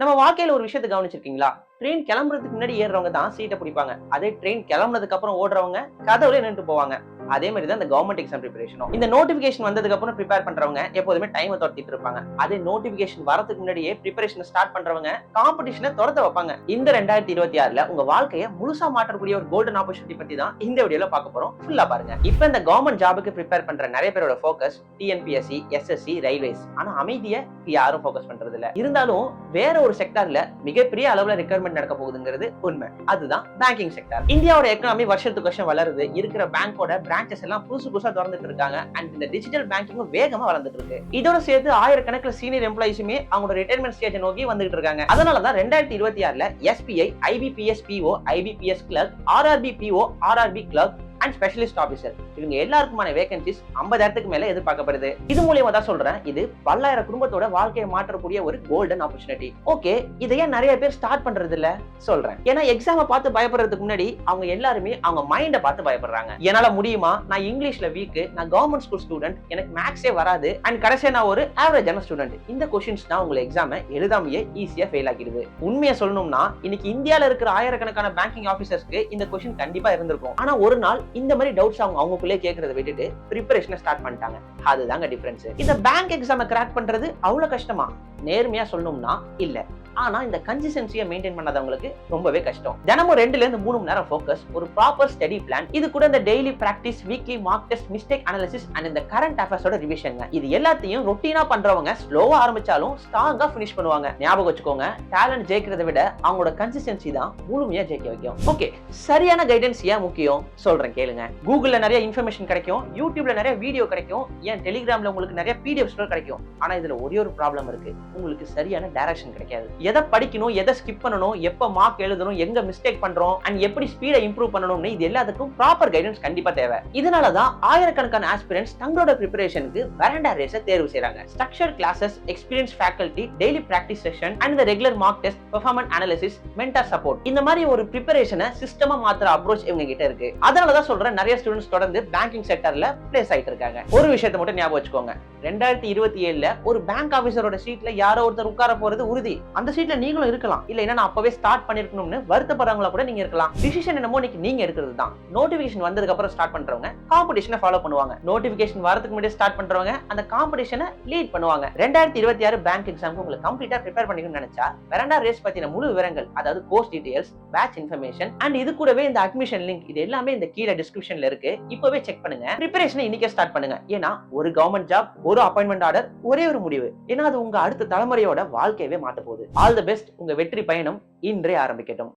நம்ம வாழ்க்கையில ஒரு விஷயத்தை கவனிச்சிருக்கீங்களா? ட்ரெயின் கிளம்புறதுக்கு முன்னாடி ஏறுறவங்க தான் சீட்ட பிடிப்பாங்க. அதே ட்ரெயின் கிளம்புனதுக்கு அப்புறம் ஓடுறவங்க கதவுலயே நின்னுட்டு போவாங்க. அதே மாதிரி தான் இந்த கவர்ன்மெண்ட் எக்ஸாம் பிரிப்பரேஷனும். இந்த நோட்டிபிகேஷன் வந்ததுக்கு அப்புறம் பிரிப்பேர் பண்றவங்க எப்போதுமே டைமை தொரத்திட்டு இருப்பாங்க. அதே நோட்டிபிகேஷன் வரதுக்கு முன்னாடியே பிரிப்பரேஷன் ஸ்டார்ட் பண்றவங்க காம்படிஷனை தொரத்த வைப்பாங்க. இந்த 2026ல உங்க வாழ்க்கையை முழுசா மாற்றக்கூடிய ஒரு கோல்டன் ஆப்பர்ச்சுனிட்டி பத்தி தான் இந்த வீடியோல பார்க்க போறோம். ஃபுல்லா பாருங்க. இப்போ இந்த கவர்ன்மெண்ட் ஜாபுக்கு பிரிப்பேர் பண்ற நிறைய பேரோட ஃபோக்கஸ் டிஎன்பிஎஸ்சி, எஸ்எஸ்சி, ரயில்வேஸ். ஆனா அமைதியை யாரும் ஃபோக்கஸ் பண்றது இல்ல. இருந்தாலும் வேற ஒரு செக்டார்ல மிகப்பெரிய அளவுல ரெக்யர்மெண்ட் நடக்க போகுதுங்கிறது உண்மை. அதுதான் பேங்கிங் செக்டார். இந்தியாவோட எக்கானமி வருஷத்துக்கு வருஷம் வளருது. இருக்கிற பேங்கோட பிரான்ச்சஸ் எல்லாம் புதுசு புதுசா திறந்துட்டு இருக்காங்க. அண்ட் இந்த டிஜிட்டல் பேங்கிங்கும் வேகமா வளர்ந்துட்டு இருக்கு. இதோட சேர்த்து ஆயிரக்கணக்கில் சீனியர் எம்ப்ளாயிஸுமே அவங்களோட ரிட்டையர்மெண்ட் ஸ்டேஜை நோக்கி வந்துட்டு இருக்காங்க. அதனாலதான் 2026ல SBI, IBPS PO, IBPS clerk, RRB PO, RRB clerk and specialist officer இவங்க எல்லாருக்குமான வேகன்சிஸ் 50,000க்கு மேல எதிர்பார்க்கப்படுது. இது மூலியமா தான் சொல்றேன், இது பல்லாயிரம் குடும்பத்தோட வாழ்க்கையை மாற்றக்கூடிய ஒரு கோல்டன் ஆப்பர்ச்சுனிட்டி. ஓகே, இதையே நிறைய பேர் ஸ்டார்ட் பண்றது இல்ல சொல்றேன். ஏன்னா எக்ஸாமை பார்த்து பயப்படுறதுக்கு முன்னாடி அவங்க எல்லாருமே அவங்க மைண்டை பார்த்து பயப்படுறாங்க. என்னால முடியுமா, நான் இங்கிலீஷ்ல வீக், நான் கவர்மெண்ட் ஸ்கூல் ஸ்டூடெண்ட், எனக்கு மேக்ஸே வராது, அண்ட் கடைசியா நான் ஒரு ஆவரேஜான ஸ்டூடெண்ட். இந்த கொஸ்டின்ஸ் தான் உங்களை எக்ஸாமை எழுதாமையே ஈஸியா ஃபெயில் ஆகிடுது. உண்மையை சொல்லணும்னா இன்னைக்கு இந்தியால இருக்கிற ஆயிரக்கணக்கான பேங்கிங் ஆபீசர்ஸ்க்கு இந்த கொஸ்டின் கண்டிப்பா இருந்திருக்கும். ஆனா ஒரு நாள் இந்த மாதிரி டவுட்ஸ் அவங்களுக்குள்ளே கேட்கறத விட்டுட்டு பிரிப்பரேஷனை ஸ்டார்ட் பண்ணிட்டாங்க. அதுதாங்க டிஃபரன்ஸ். இந்த பேங்க் எக்ஸாமை கிராக் பண்றது அவ்வளவு கஷ்டமா? நேர்மையா சொல்லணும்னா இல்ல. ஆனா இந்த கன்சிஸ்டன்சியை மெயின்டைன் பண்ணாதவங்களுக்கு ரொம்பவே கஷ்டம். தினமும் 2 ல இருந்து 3 மணி நேரம் ஃபோக்கஸ், ஒரு ப்ராப்பர் ஸ்டடி பிளான், இது கூட இந்த daily practice, weekly mark test, mistake analysis and இந்த கரண்ட் அஃபேர்ஸோட ரிவிஷன். இது எல்லாத்தையும் ரொட்டீனா பண்றவங்க ஸ்லோவா ஆரம்பிச்சாலும் ஸ்ட்ராங்கா ஃபினிஷ் பண்ணுவாங்க. ஞாபகம் வச்சுக்கோங்க, டேலண்ட் ஜெயிக்கிறத விட அவங்களோட கன்சிஸ்டன்சி தான் முழுமையா ஜெயிக்க வைக்கும். ஓகே, சரியான கைடன்ஸ் ஏன் முக்கியம் சொல்றேன் கேளுங்க. கூகுள்ல நிறைய இன்ஃபர்மேஷன் கிடைக்கும், யூடியூப்ல நிறைய வீடியோ கிடைக்கும், ஏன் டெலிகிராம்ல உங்களுக்கு நிறைய பிடிஎஃப்ஸ் கிடைக்கும். ஆனா இதுல ஒரே ஒரு ப்ராப்ளம் இருக்கு, உங்களுக்கு சரியான டைரக்ஷன் கிடைக்காது. எதை படிக்கணும், எதை ஸ்கிப் பண்ணணும், எப்ப மார்க் எழுதணும், எங்க மிஸ்டேக் பண்றோம் அண்ட் எப்படி ஸ்பீடை இம்ப்ரூவ் பண்ணணும்னு இது எல்லாத்துக்கும் ப்ராப்பர் கைடன்ஸ் கண்டிப்பா தேவை. இதனாலதான் ஆயிரக்கணக்கான ஆஸ்பிரண்ட்ஸ் தங்களோட பிரிப்பரேஷனுக்கு வெரண்டா ரேஸை தேர்வு செய்றாங்க. Structured classes, experience faculty, daily practice session and the regular mark test, performance analysis, mentor support, இந்த மாதிரி ஒரு பிரிப்பரேஷனை சிஸ்டமா மாத்துற அப்ரோச் இவங்க கிட்ட இருக்கு. அதனாலதான் சொல்றேன், நிறைய ஸ்டூடெண்ட்ஸ் தொடர்ந்து பேங்கிங் செக்டர்ல பிளேஸ் ஆயிட்டு இருக்காங்க. ஒரு விஷயத்தை மட்டும் ஞாபகம் வச்சுக்கோங்க, 2027ல ஒரு பேங்க் ஆபீசரோட சீட்ல யாரோ ஒருத்தர் உட்கார போறது உறுதி. அந்த சீட்ல நீங்களும் இருக்கலாம். இல்ல என்ன அப்பவே ஸ்டார்ட் பண்ணிருக்கணும்னு வருத்தப்படுறவங்களா கூட நீங்க இருக்கலாம். டிசிஷன் என்னமோ நீங்க எடுக்கிறது தான். நோட்டிபிகேஷன் வந்ததுக்கு அப்புறம் ஸ்டார்ட் பண்றவங்க காம்படிஷனை ஃபாலோ பண்ணுவாங்க. நோட்டிபிகேஷன் வரதுக்கு முன்னாடி ஸ்டார்ட் பண்றவங்க அந்த காம்படிஷனை லீட் பண்ணுவாங்க. 2026 பேங்க் எக்ஸாம்க்கு உங்களை கம்ப்ளீட்டா ப்ரிப்பேர் பண்ணிக்கணும்னு நினைச்சா வெரண்டா ரேஸ் பத்தின முழு விவரங்கள், அதாவது course details, batch information and இது கூடவே இந்த அட்மிஷன் லிங்க், இது எல்லாமே இந்த கீழ டிஸ்கிரிப்ஷன்ல இருக்கு. இப்பவே செக் பண்ணுங்க. பிரிப்பரேஷனை இன்னைக்கே ஸ்டார்ட் பண்ணுங்க. ஏன்னா ஒரு கவர்மெண்ட் ஜாப், ஒரு அப்பாயின்மெண்ட் ஆர்டர், ஒரே ஒரு முடிவு. ஏன்னா அது உங்க அடுத்த தலைமுறையோட வாழ்க்கையவே மாத்த போகுது. All the best. உங்க வெற்றி பயணம் இன்றே ஆரம்பிக்கட்டும்.